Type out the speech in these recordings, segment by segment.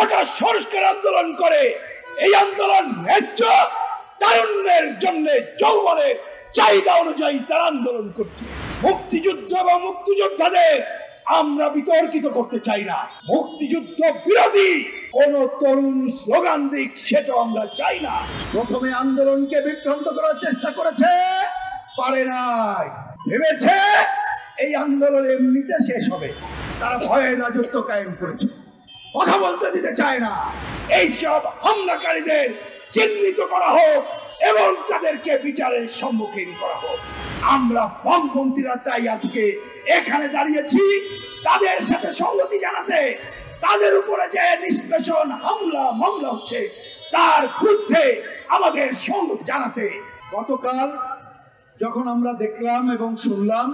কোটা সংস্কার আন্দোলন করে। এই আন্দোলন ন্যায্য, তারুণ্যের জন্য যৌবনের চাহিদা অনুযায়ী তারা আন্দোলন করছে। মুক্তিযুদ্ধ এবং মুক্তিযোদ্ধাদের আমরা বিতর্কিত করতে চাই না। মুক্তিযুদ্ধ বিরোধী কোন তরুণ স্লোগান দিক সেটা আমরা চাই না। প্রথমে আন্দোলনকে বিভ্রান্ত করার চেষ্টা করেছে, পারে নাই। ভেবেছে এই আন্দোলন এমনিতে শেষ হবে। তারা ভয়ের রাজত্ব কায়েম করেছে, কথা বলতে দিতে চায় না। এইসব হামলাকারীদের চিহ্নিত করা হোক এবং তাদেরকে বিচারের সম্মুখীন করা হোক। আমরা বামপন্থীরা তাই আজকে এখানে দাঁড়িয়েছি তাদের সাথে সংগতি জানাতে। তাদের উপরে যে নিষ্পেষণ হামলা মামলা হচ্ছে তার বিরুদ্ধে আমাদের সংগতি জানাতে। গতকাল যখন আমরা দেখলাম এবং শুনলাম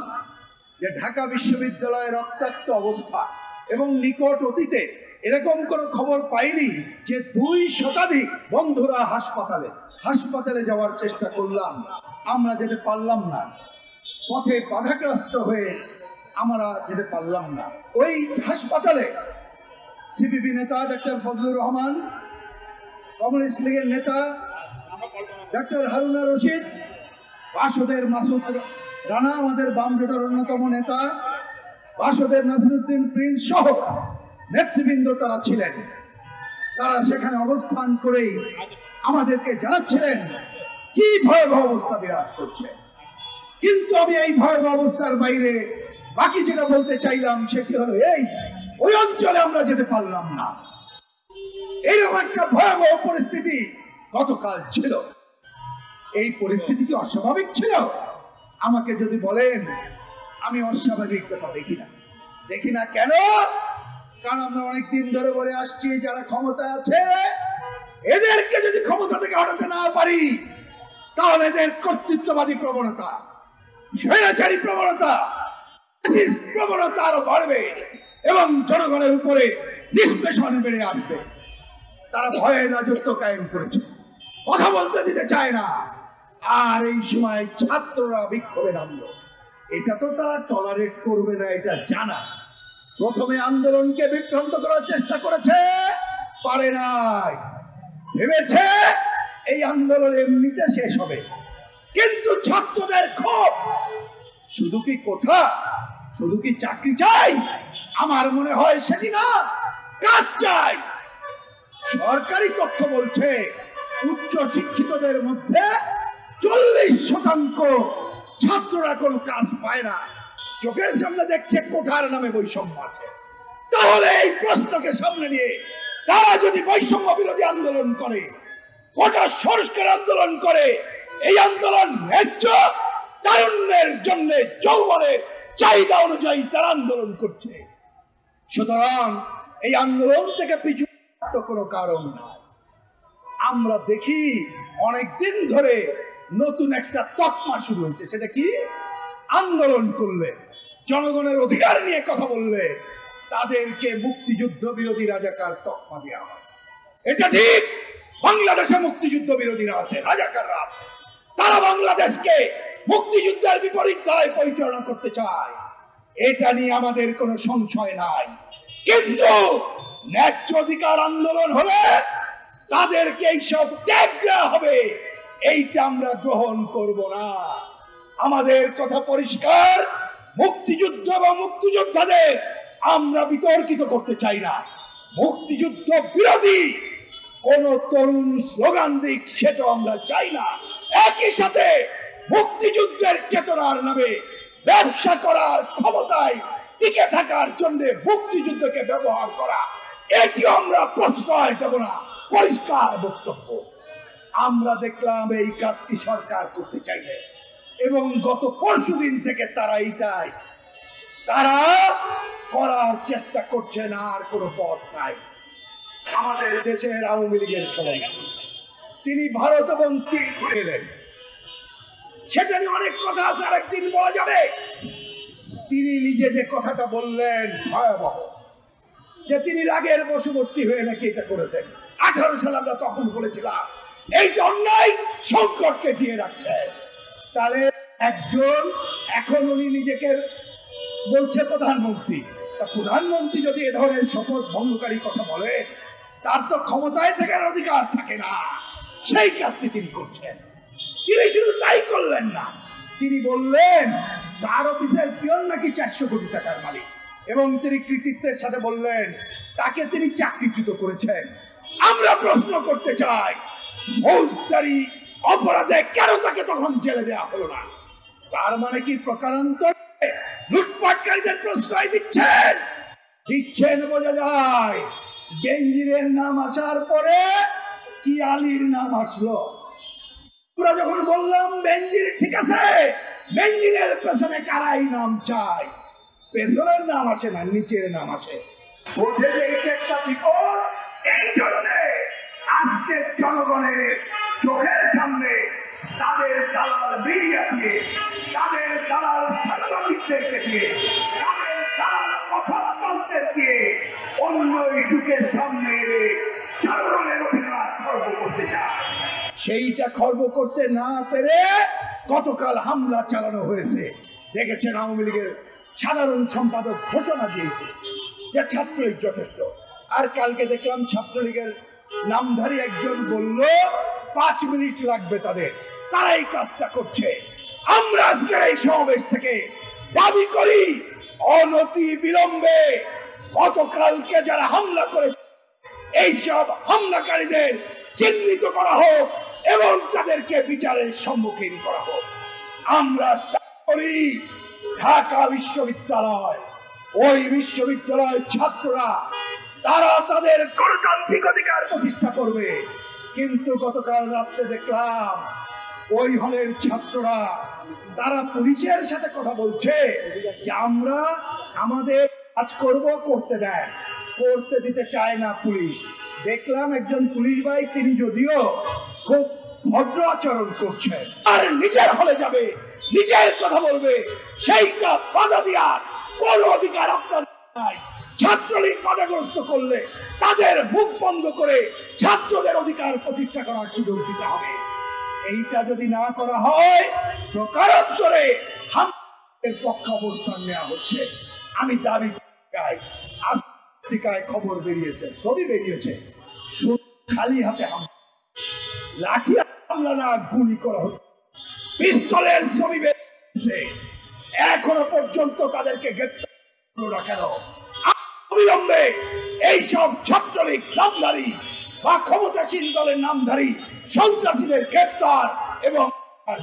যে ঢাকা বিশ্ববিদ্যালয়ের রক্তাক্ত অবস্থা এবং নিকট অতীতে এরকম কোনো খবর পাইনি যে 2 শতাধিক বন্ধুরা হাসপাতালে যাওয়ার চেষ্টা করলাম, আমরা যেতে পারলাম না। পথে বাধাগ্রস্ত হয়ে আমরা যেতে পারলাম না। ওই হাসপাতালে সিপিবি নেতা ডক্টর ফজলুর রহমান, কমিউনিস্ট লীগের নেতা ডক্টর হারুনা রশিদ, বাসদের মাসুদ রানা আমাদের বাম জোটের অন্যতম নেতা, বাসদের নাসিরউদ্দিন প্রিন্স সহ নেতৃবৃন্দ তারা ছিলেন। তারা সেখানে অবস্থান করেই আমাদেরকে জানাচ্ছিলেন কি ভয়াবহ অবস্থা বিরাজ করছে। কিন্তু আমি এই ভয়াবহ অবস্থার বাইরে বাকি যেটা বলতে চাইলাম সেটি হলো ওই অঞ্চলে আমরা যেতে পারলাম না। এরকম একটা ভয়াবহ পরিস্থিতি গতকাল ছিল। এই পরিস্থিতি কি অস্বাভাবিক ছিল? আমাকে যদি বলেন, আমি অস্বাভাবিকতা দেখি না। কেন? কারণ আমরা অনেকদিন ধরে বলে আসছি যারা ক্ষমতায় আছে এদেরকে যদি ক্ষমতা থেকে হটাতে না পারি তাহলে এদের কর্তৃত্ববাদী প্রবণতা, স্বৈরাচারী প্রবণতা আরো বাড়বে এবং জনগণের উপরে নিষ্পেষণ বেড়ে আসবে। তারা ভয়ের রাজত্ব কায়েম করেছে, কথা বলতে দিতে চায় না। আর এই সময় ছাত্ররা বিক্ষোভে নামলো, এটা তো তারা টলারেট করবে না, এটা জানা। প্রথমে আন্দোলনকে বিভ্রান্ত করার চেষ্টা করেছে, পারে নাই। ভেবেছে এই আন্দোলন এমনিতে শেষ হবে। কিন্তু ছাত্রদের ক্ষোভ, শুধু কি কোঠা, শুধু কি চাকরি চাই? আমার মনে হয় সেটি না, কাজ চাই। সরকারি তথ্য বলছে উচ্চ শিক্ষিতদের মধ্যে 40% ছাত্ররা কোনো কাজ পায় না। চোখের সামনে দেখছে কোঠার নামে বৈষম্য আছে। তাহলে এই প্রশ্নকে সামনে নিয়ে তারা যদি বৈষম্য বিরোধী আন্দোলন করে, কোটা সংস্কার আন্দোলন করে, এই আন্দোলন ন্যায্য, তারুণ্যের জন্য যৌবনের চাহিদা অনুযায়ী তারা আন্দোলন করছে। সুতরাং এই আন্দোলন থেকে পিছু কোনো কারণ নাই। আমরা দেখি অনেকদিন ধরে নতুন একটা তকমা শুরু হয়েছে। সেটা কি? আন্দোলন করলে, জনগণের অধিকার নিয়ে কথা বললে তাদেরকে মুক্তিযুদ্ধ বিরোধী রাজাকার তকমা দেওয়া হয়। এটা ঠিক, বাংলাদেশে মুক্তিযুদ্ধ বিরোধীরা আছে, রাজাকাররা আছে। তারা বাংলাদেশকে মুক্তিযুদ্ধের বিপরীত ধারায় পরিচালনা করতে চায়, এটা নিয়ে আমাদের কোনো সংশয় নাই। কিন্তু ন্যায্য অধিকার আন্দোলন হলে তাদেরকে এইসব ত্যাগ দেওয়া হবে, এইটা আমরা গ্রহণ করব না। আমাদের কথা পরিষ্কার, মুক্তিযুদ্ধ এবং মুক্তিযোদ্ধাদের আমরা বিতর্কিত করতে চাই না। মুক্তিযুদ্ধ বিরোধী কোন তরুণ স্লোগান দিক সেটা আমরা চাই না। একই সাথে মুক্তিযুদ্ধের চেতনার নামে ব্যবসা করার ক্ষমতায় টিকে থাকার জন্য মুক্তিযুদ্ধকে ব্যবহার করা, এটি আমরা প্রশ্রয় দেব না। পরিষ্কার বক্তব্য। আমরা দেখলাম এই কাজটি সরকার করতে চাইলে এবং গত পরশুদিন থেকে তারা এইটাই করার চেষ্টা করছে না। আর কোনো পথ নাই। আমাদের দেশের আওয়ামী লীগের সভাপতি তিনি ভারত এবং চীন ঘুরে এলেন, সেটা নিয়ে অনেক কথা আছে, আরেকদিন বলা যাবে। তিনি নিজে যে কথাটা বললেন ভয়াবহ, যে তিনি রাগের বশবর্তী হয়ে নাকি এটা করেছেন। 18 সালে আমরা তখন বলেছিলাম এইটা অন্যায়, সংকটকে দিয়ে রাখছে। তাহলে একজন এখন উনি নিজেকে বলছে প্রধানমন্ত্রী, প্রধানমন্ত্রী যদি এ ধরনের শপথ ভঙ্গকারী কথা বলে তার তো ক্ষমতায় থাকার অধিকার থাকে না, সেই কাজটি তিনি করছেন। তিনি শুধু তাই করলেন না, তিনি বললেন তার অফিসের পিয়ন নাকি 400 কোটি টাকার মালিক, এবং তিনি কৃতিত্বের সাথে বললেন তাকে তিনি চাকরিচ্যুত করেছেন। আমরা প্রশ্ন করতে চাই, ফৌজদারি অপরাধে কেন তাকে তখন জেলে দেওয়া হলো না? তার মানে কি প্রকারান্তরে লুটপাটকারীদের প্রশ্রয় দিচ্ছেন বোঝা যায়। বেনজিরের নাম আসার পরে কি আলীর নাম আসলো? আমরা যখন বললাম বেনজির ঠিক আছে, বেনজিরের পেছনে কারাই নাম চাই, পেছনের নাম আসে না, নিচের নাম আসে। বোঝে যে এটা একটা বিপদ। এই কারণে আজকে জনগণের চোখের সামনে তাদের দালাল মিডিয়া দিয়ে, তাদের দালাল সাংবাদিকদেরকে দিয়ে, তাদের দালাল কথাবার্তাদের দিয়ে অন্য ইস্যুকে সামনে এনে জনগণের অধিকার খর্ব করতে চায়। সেইটা খর্ব করতে না পেরে গতকাল হামলা চালানো হয়েছে। দেখেছেন আওয়ামী লীগের সাধারণ সম্পাদক ঘোষণা দিয়েছে যে ছাত্রলীগ যথেষ্ট। আর কালকে দেখলাম ছাত্রলীগের নামধারী একজন বলল 5 মিনিট লাগবে তাদের, তারা এই কাজটা করছে। আমরা আজকের এই সমাবেশ থেকে দাবি করি অনতি বিলম্বে গতকালকে যারা হামলা করে এইসব হামলাকারীদের চিহ্নিত করা হোক এবং তাদেরকে বিচারের সম্মুখীন করা হোক। আমরা দাবি করি ঢাকা বিশ্ববিদ্যালয়, ওই বিশ্ববিদ্যালয়ের ছাত্ররা তারা তাদের গণতান্ত্রিক অধিকার প্রতিষ্ঠা করবে, কিন্তু গতকাল রাত্রে দেখলাম ওই হলের ছাত্ররা তারা পুলিশের সাথে কথা বলছে যে আমরা আমাদের কাজ করব, করতে দেয়, করতে দিতে চায় না পুলিশ। দেখলাম একজন পুলিশ ভাই, তিনি যদিও খুব ভদ্র আচরণ করছেন, আর নিজের হলে যাবে, নিজের কথা বলবে, সেইটা বাধা দেওয়ার কোন অধিকার আপনার নাই। ছাত্রলীগ বাধাগ্রস্ত করলে তাদের মুখ বন্ধ করে ছাত্রদের অধিকার প্রতিষ্ঠা করার সুযোগ দিতে হবে। এইটা যদি না করা হয় প্রকারান্তরে হামলার পক্ষে অবস্থান নেওয়া হচ্ছে। আমি দাবি করি, আজ পত্রিকায় খবর বেরিয়েছে, ছবি বেরিয়েছে, খালি হাতে হামলা, লাঠি হামলা না, গুলি করা হচ্ছে, পিস্তলের ছবি বেরিয়েছে। এখনো পর্যন্ত তাদেরকে গ্রেফতার রাখানো অবিলম্বে এইসব ছাত্রলীগ নামধারী বা ক্ষমতাসীন দলের নামধারী সন্ত্রাসীদের গ্রেফতার এবং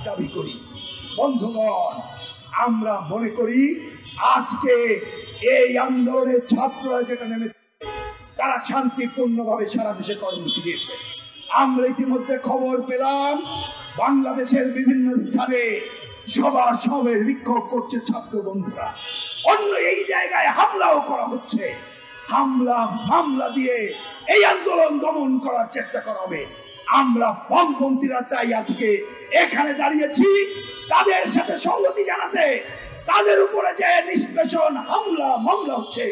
দাবি করি। বন্ধুগণ, আমরা মনে করি আজকে এই আন্দোলনের ছাত্ররা যেটা নেমেছে তারা শান্তিপূর্ণভাবে সারা দেশে কর্মসূচি দিয়েছে। আমরা ইতিমধ্যে খবর পেলাম বাংলাদেশের বিভিন্ন স্থানে সভা সমাবেশ বিক্ষোভ করছে ছাত্র বন্ধুরা। অন্য এই জায়গায় হামলাও করা হচ্ছে। হামলা দিয়ে এই আন্দোলন দমন করার চেষ্টা করা হবে। আমরা বামপন্থীরা তাই আজকে এখানে দাঁড়িয়েছি তাদের সাথে সংগতি জানাতে, তাদের উপরে যে নিষ্পেষণ মামলা হচ্ছে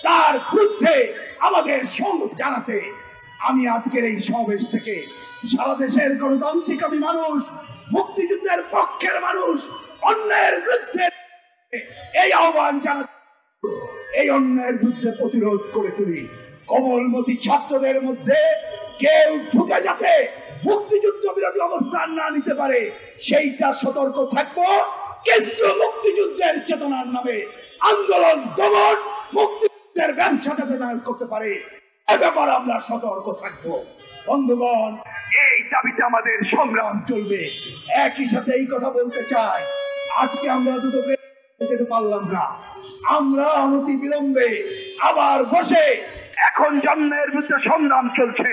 তার বিরুদ্ধে আমাদের সংগতি জানাতে। আমি আজকের এই সমাবেশ থেকে সারা দেশের গণতান্ত্রিক মানুষ, মুক্তিযুদ্ধের পক্ষের মানুষ অন্যায়ের বিরুদ্ধে এই আহ্বান জানাতে, এই অন্যায়ের বিরুদ্ধে প্রতিরোধ করে তুলি। কোমলমতি ছাত্রদের মধ্যে কেউ ঢুকে যাতে মুক্তিযুদ্ধ বিরোধী অবস্থান না নিতে পারে সেইটা সতর্ক থাকবো, কিন্তু মুক্তিযুদ্ধের চেতনার নামে আন্দোলন দমন, মুক্তিযুদ্ধের ব্যবসা যাতে না করতে পারে এ ব্যাপারে আমরা সতর্ক থাকবো। বন্ধুগণ, এই দাবিতে আমাদের সংগ্রাম চলবে। একই সাথে এই কথা বলতে চাই, আজকে আমরা দুটোকে যেতে পারলাম না, আমরা অনতি বিলম্বে আবার বসে এখন অন্যের বিরুদ্ধে সংগ্রাম চলছে,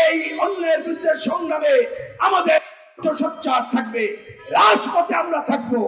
এই অন্যের বিরুদ্ধে সংগ্রামে আমাদের সোচ্চার থাকবে, রাজপথে আমরা থাকবো।